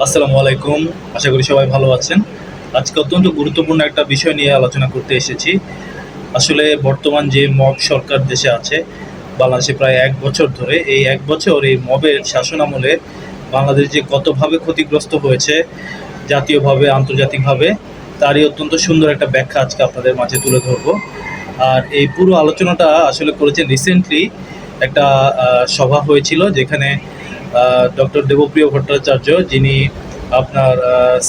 আসসালামু আলাইকুম। আশা করি সবাই ভালো আছেন। আজকে অত্যন্ত গুরুত্বপূর্ণ একটা বিষয় নিয়ে আলোচনা করতে এসেছি। আসলে বর্তমান যে মব সরকার দেশে আছে বাংলাদেশে প্রায় ১ বছর ধরে, এই ১ বছর এই মবের শাসনামলে বাংলাদেশ যে কতভাবে ক্ষতিগ্রস্ত হয়েছে জাতীয়ভাবে, আন্তর্জাতিকভাবে, তারই অত্যন্ত সুন্দর একটা ব্যাখ্যা আজকে আপনাদের মাঝে তুলে ধরবো। আর এই পুরো আলোচনাটা আসলে করেছেন রিসেন্টলি একটা সভা হয়েছিল, যেখানে ডক্টর দেবপ্রিয় ভট্টাচার্য, যিনি আপনার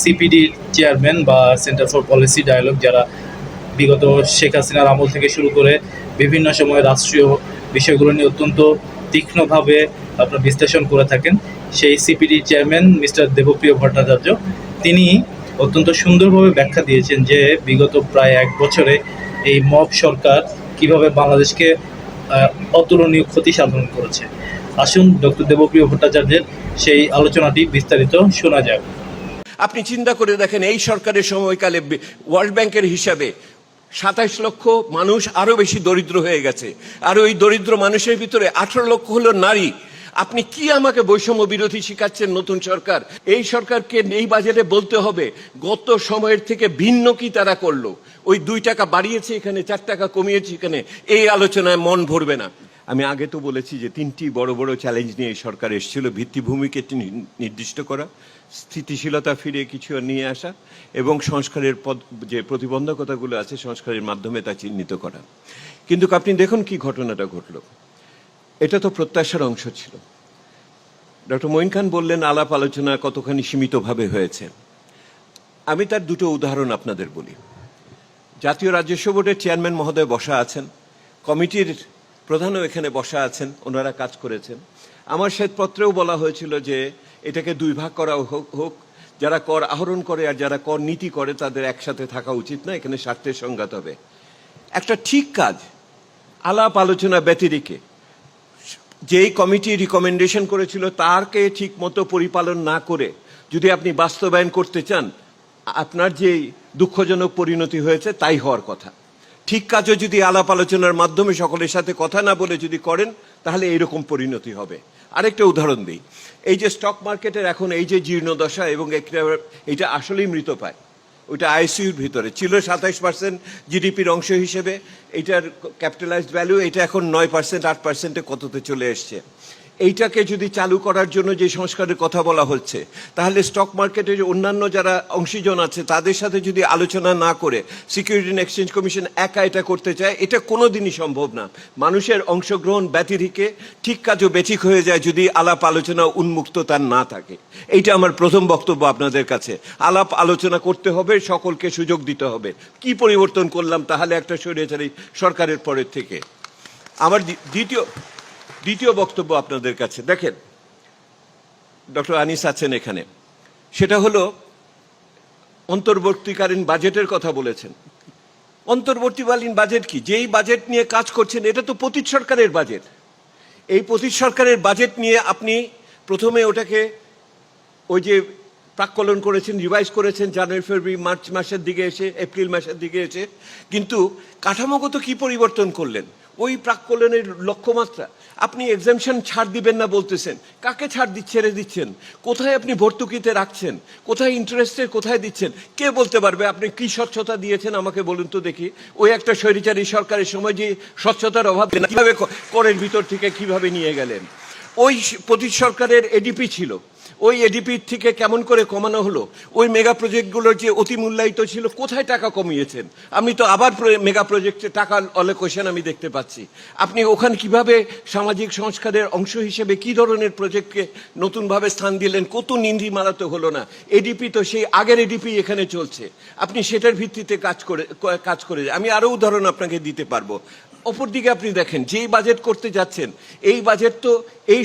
সিপিডির চেয়ারম্যান বা সেন্টার ফর পলিসি ডায়ালগ, যারা বিগত শেখ হাসিনার আমল থেকে শুরু করে বিভিন্ন সময় রাষ্ট্রীয় বিষয়গুলো নিয়ে অত্যন্ত তীক্ষ্ণভাবে আপনার বিশ্লেষণ করে থাকেন, সেই CPD chairman mister Debapriya Bhattacharya, তিনি অত্যন্ত সুন্দরভাবে ব্যাখ্যা দিয়েছেন যে বিগত প্রায় ১ বছরে এই মব সরকার কিভাবে বাংলাদেশকে অতুলনীয় ক্ষতি সাধন করেছে। আসুন ডক্টর দেবপ্রিয় ভট্টাচার্যের সেই আলোচনাটি বিস্তারিত শোনা যাক। আপনি চিন্তা করে দেখেন, এই সরকারের সময়কালে ওয়ার্ল্ড ব্যাংকের হিসাবে ২৭ লক্ষ মানুষ আরো বেশি দরিদ্র হয়ে গেছে, আর ওই দরিদ্র মানুষের ভিতরে ১৮ লক্ষ হলো নারী। আপনি কি আমাকে বৈষম্য বিরোধী শিখাচ্ছেন নতুন সরকার? এই সরকারকে এই বাজেটে বলতে হবে গত সময়ের থেকে ভিন্ন কি তারা করলো। ওই ২ টাকা বাড়িয়েছে এখানে, ৪ টাকা কমিয়েছে এখানে, এই আলোচনায় মন ভরবে না। আমি আগে তো বলেছি যে ৩টি বড় বড় চ্যালেঞ্জ নিয়ে এই সরকার এসেছিল: ভিত্তিভূমিকে নির্দিষ্ট করা, স্থিতিশীলতা ফিরে কিছু নিয়ে আসা, এবং সংস্কারের যে প্রতিবন্ধকতাগুলো আছে সংস্কারের মাধ্যমে তা চিহ্নিত করা। কিন্তু আপনি দেখুন কি ঘটনাটা ঘটল। এটা তো প্রত্যাশার অংশ ছিল। ডক্টর মঈন খান বললেন আলাপ আলোচনা কতখানি সীমিতভাবে হয়েছে। আমি তার দুটো উদাহরণ আপনাদের বলি। জাতীয় রাজস্ব বোর্ডের চেয়ারম্যান মহোদয় বসা আছেন, কমিটির প্রধানও এখানে বসা আছেন, ওনারা কাজ করেছেন। আমার শ্বেতপত্রেও বলা হয়েছিল যে এটাকে ২ ভাগ করা হোক, যারা কর আহরণ করে আর যারা কর নীতি করে তাদের একসাথে থাকা উচিত না, এখানে স্বার্থের সংঘাত হবে। একটা ঠিক কাজ আলাপ আলোচনা ব্যতিরেকে যেই কমিটি রিকমেন্ডেশন করেছিল তারকে ঠিক মতো পরিপালন না করে যদি আপনি বাস্তবায়ন করতে চান, আপনার যে দুঃখজনক পরিণতি হয়েছে তাই হওয়ার কথা। ঠিক কাজও যদি আলাপ আলোচনার মাধ্যমে সকলের সাথে কথা না বলে যদি করেন, তাহলে এইরকম পরিণতি হবে। আরেকটা উদাহরণ দিই। এই যে স্টক মার্কেটের এখন এই যে জীর্ণদশা, এবং এটা আসলেই মৃত পায়। ওইটা আইসিইউর ভিতরে ছিল ২৭% জিডিপির অংশ হিসেবে, এটার ক্যাপিটালাইজড ভ্যালু এটা এখন ৯%, ৮%-এ কততে চলে এসছে। এইটাকে যদি চালু করার জন্য যে সংস্কারের কথা বলা হচ্ছে, তাহলে স্টক মার্কেটের অন্যান্য যারা অংশীজন আছে তাদের সাথে যদি আলোচনা না করে সিকিউরিটি অ্যান্ড এক্সচেঞ্জ কমিশন একা এটা করতে চায়, এটা কোনো দিনই সম্ভব না। মানুষের অংশগ্রহণ ব্যতিরেকে ঠিক কাজও বেঠিক হয়ে যায় যদি আলাপ আলোচনা উন্মুক্ত তার না থাকে। এইটা আমার প্রথম বক্তব্য আপনাদের কাছে। আলাপ আলোচনা করতে হবে, সকলকে সুযোগ দিতে হবে। কি পরিবর্তন করলাম তাহলে একটা স্বৈরাচারী সরকারের পরের থেকে? আমার দ্বিতীয় বক্তব্য আপনাদের কাছে, দেখেন ডক্টর আনিস আছেন এখানে, সেটা হলো অন্তর্বর্তীকালীন বাজেটের কথা বলেছেন। অন্তর্বর্তীকালীন বাজেট কি? যেই বাজেট নিয়ে কাজ করছেন এটা তো পতীত সরকারের বাজেট। এই পতীত সরকারের বাজেট নিয়ে আপনি প্রথমে ওটাকে ওই যে প্রাক্কলন করেছেন, রিভাইজ করেছেন জানুয়ারি, ফেব্রুয়ারি, মার্চ মাসের দিকে এসে, এপ্রিল মাসের দিকে এসে, কিন্তু কাঠামোগত কি পরিবর্তন করলেন? ওই প্রাক্কলনের লক্ষ্যমাত্রা। আপনি এক্সামশন ছাড় দিবেন না বলতেছেন, কাকে ছাড় ছেড়ে দিচ্ছেন? কোথায় আপনি ভর্তুকিতে রাখছেন? কোথায় ইন্টারেস্টের কোথায় দিচ্ছেন? কে বলতে পারবে? আপনি কি স্বচ্ছতা দিয়েছেন আমাকে বলুন তো দেখি। ওই একটা স্বৈরাচারী সরকারের সময় যে স্বচ্ছতার অভাব, কিভাবে করের ভিতর থেকে কিভাবে নিয়ে গেলেন? ওই পতীত সরকারের এডিপি ছিল, ওই এডিপির থেকে কেমন করে কমানো হলো? ওই মেগা প্রজেক্টগুলোর যে অতি মূল্যায়িত ছিল, কোথায় টাকা কমিয়েছেন? আমি তো আবার মেগা প্রজেক্টে টাকা অলোকেশন আমি দেখতে পাচ্ছি। আপনি ওখানে কিভাবে সামাজিক সংস্কারের অংশ হিসেবে কি ধরনের প্রজেক্টকে নতুনভাবে স্থান দিলেন? কত নিন্ধি মারাতে হলো না? এডিপি তো সেই আগের এডিপি এখানে চলছে, আপনি সেটার ভিত্তিতে কাজ করে আমি আরও উদাহরণ আপনাকে দিতে পারবো। অপরদিকে আপনি দেখেন যেই বাজেট করতে যাচ্ছেন, এই বাজেট তো এই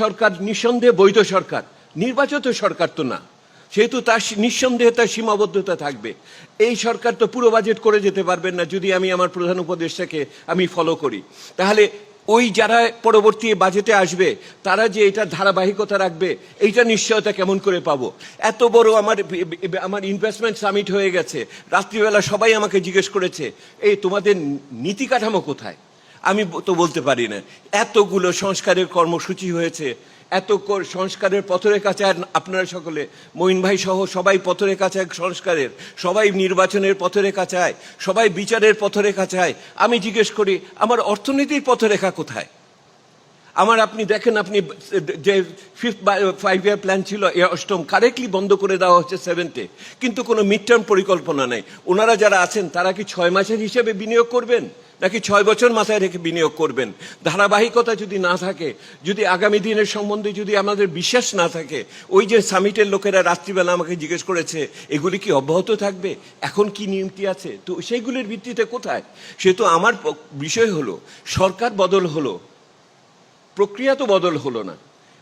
সরকার নিঃসন্দেহে বৈধ সরকার, নির্বাচিত সরকার তো না, সেহেতু তার নিঃসন্দেহে তার সীমাবদ্ধতা থাকবে। এই সরকার তো পুরো বাজেট করে যেতে পারবেন না যদি আমি আমার প্রধান উপদেষ্টাকে আমি ফলো করি। তাহলে ওই যারা পরবর্তী বাজেটে আসবে তারা যে এটা ধারাবাহিকতা রাখবে, এইটা নিশ্চয়তা কেমন করে পাবো? এত বড় আমার ইনভেস্টমেন্ট সামিট হয়ে গেছে, রাত্রিবেলা সবাই আমাকে জিজ্ঞেস করেছে এই তোমাদের নীতি কাঠামো কোথায়? আমি তো বলতে পারি না। এতগুলো সংস্কারের কর্মসূচি হয়েছে, এত সংস্কারের পথরেখা চায় আপনারা সকলে, মঈন ভাই সহ সবাই পথরেখা চায় সংস্কারের, সবাই নির্বাচনের পথরেখা চায়, সবাই বিচারের পথরেখা চায়। আমি জিজ্ঞেস করি আমার অর্থনীতির পথরেখা কোথায়? আমার আপনি দেখেন, আপনি যে 5 ইয়ার প্ল্যান ছিল অষ্টম কারেক্টলি বন্ধ করে দেওয়া হচ্ছে 7th, কিন্তু কোনো মিড টার্ম পরিকল্পনা নেই। ওনারা যারা আছেন তারা কি 6 মাসের হিসেবে বিনিয়োগ করবেন নাকি 6 বছর মাথায় রেখে বিনিয়োগ করবেন? ধারাবাহিকতা যদি না থাকে, যদি আগামী দিনের সম্বন্ধে যদি আমাদের বিশ্বাস না থাকে, ওই যে সামিটের লোকেরা রাত্রিবেলা আমাকে জিজ্ঞেস করেছে এগুলি কি অব্যাহত থাকবে, এখন কি নিয়মটি আছে, তো সেইগুলির ভিত্তিতে কোথায়? সে তো আমার বিষয় হলো সরকার বদল হলো, প্রক্রিয়া তো বদল হলো না।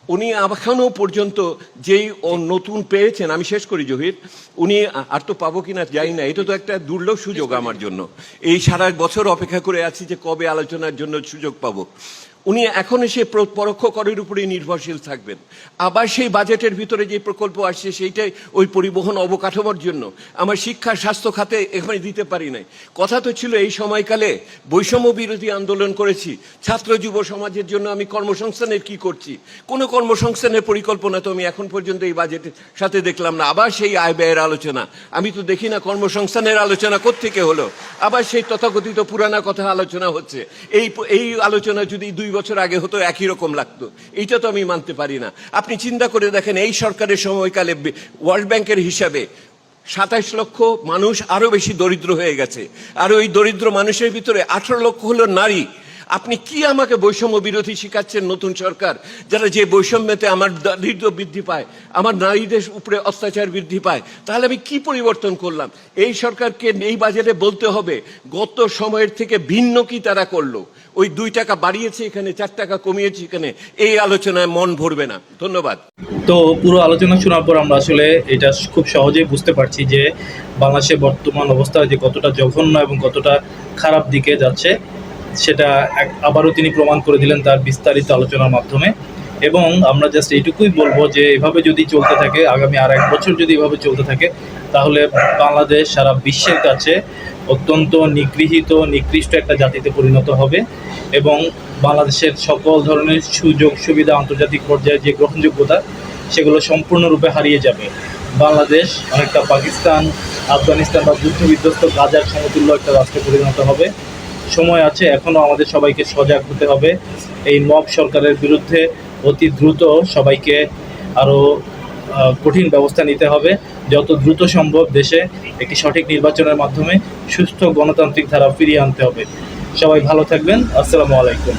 উনি এখনো পর্যন্ত যেই নতুন পেয়েছেন, আমি শেষ করি জহির, উনি আর তো পাবো কিনা জানি না, এটা তো একটা দুর্লভ সুযোগ আমার জন্য। এই সারা বছর অপেক্ষা করে আছি যে কবে আলোচনার জন্য সুযোগ পাবো। উনি এখন এসে পরোক্ষ করের উপরেই নির্ভরশীল থাকবেন। আবার সেই বাজেটের ভিতরে যে প্রকল্প আসছে সেইটাই ওই পরিবহন অবকাঠামোর জন্য আমার শিক্ষা স্বাস্থ্য খাতে এখানে দিতে পারি নাই। কথা তো ছিল এই সময়কালে বৈষম্য বিরোধী আন্দোলন করেছি, ছাত্র যুব সমাজের জন্য আমি কর্মসংস্থানের কি করছি, কোনো কর্মসংস্থানের পরিকল্পনা তো আমি এখন পর্যন্ত এই বাজেটের সাথে দেখলাম না। আবার সেই আয় ব্যয়ের আলোচনা, আমি তো দেখি না কর্মসংস্থানের আলোচনা কোত্থেকে হলো। আবার সেই তথাকথিত পুরানা কথা আলোচনা হচ্ছে। এই আলোচনা যদি 2 বছর আগে হতো একই রকম লাগতো, এইটা তো আমি মানতে পারি না। আপনি চিন্তা করে দেখেন এই সরকারের সময়কালে ওয়ার্ল্ড ব্যাংকের হিসাবে 27 লক্ষ মানুষ আরো বেশি দরিদ্র হয়ে গেছে, আর ওই দরিদ্র মানুষের ভিতরে 18 লক্ষ হলো নারী। আপনি কি আমাকে বৈষম্য বিরোধী শিখাচ্ছেন নতুন সরকার, যারা যে বৈষম্যতে আমার দারিদ্র্য বৃদ্ধি পায়, আমার নারীদের উপরে অত্যাচার বৃদ্ধি পায়? তাহলে আমি কি পরিবর্তন করলাম? এই সরকারকে এই বাজেটে বলতে হবে গত সময়ের থেকে ভিন্ন কি তারা করলো। ওই 2 টাকা বাড়িয়েছে এখানে, 4 টাকা কমিয়েছে এখানে, এই আলোচনায় মন ভরবে না। ধন্যবাদ। তো পুরো আলোচনা শোনার পর আমরা আসলে এটা খুব সহজেই বুঝতে পারছি যে বাংলাদেশের বর্তমান অবস্থা যে কতটা জঘন্য এবং কতটা খারাপ দিকে যাচ্ছে, সেটা আবারও তিনি প্রমাণ করে দিলেন তার বিস্তারিত আলোচনার মাধ্যমে। এবং আমরা জাস্ট এইটুকুই বলবো যে এভাবে যদি চলতে থাকে, আগামী আর 1 বছর যদি এভাবে চলতে থাকে, তাহলে বাংলাদেশ সারা বিশ্বের কাছে অত্যন্ত নিগৃহীত নিকৃষ্ট একটা জাতিতে পরিণত হবে এবং বাংলাদেশের সকল ধরনের সুযোগ সুবিধা আন্তর্জাতিক পর্যায়ে যে গ্রহণযোগ্যতা, সেগুলো সম্পূর্ণরূপে হারিয়ে যাবে। বাংলাদেশ অনেকটা পাকিস্তান, আফগানিস্তান বা যুদ্ধবিধ্বস্ত গাজার সমতুল্য একটা রাষ্ট্রে পরিণত হবে। সময় আছে, এখনও আমাদের সবাইকে সজাগ হতে হবে। এই মব সরকারের বিরুদ্ধে অতি দ্রুত সবাইকে আরও কঠিন ব্যবস্থা নিতে হবে। যত দ্রুত সম্ভব দেশে একটি সঠিক নির্বাচনের মাধ্যমে সুস্থ গণতান্ত্রিক ধারা ফিরিয়ে আনতে হবে। সবাই ভালো থাকবেন। আসসালামু আলাইকুম।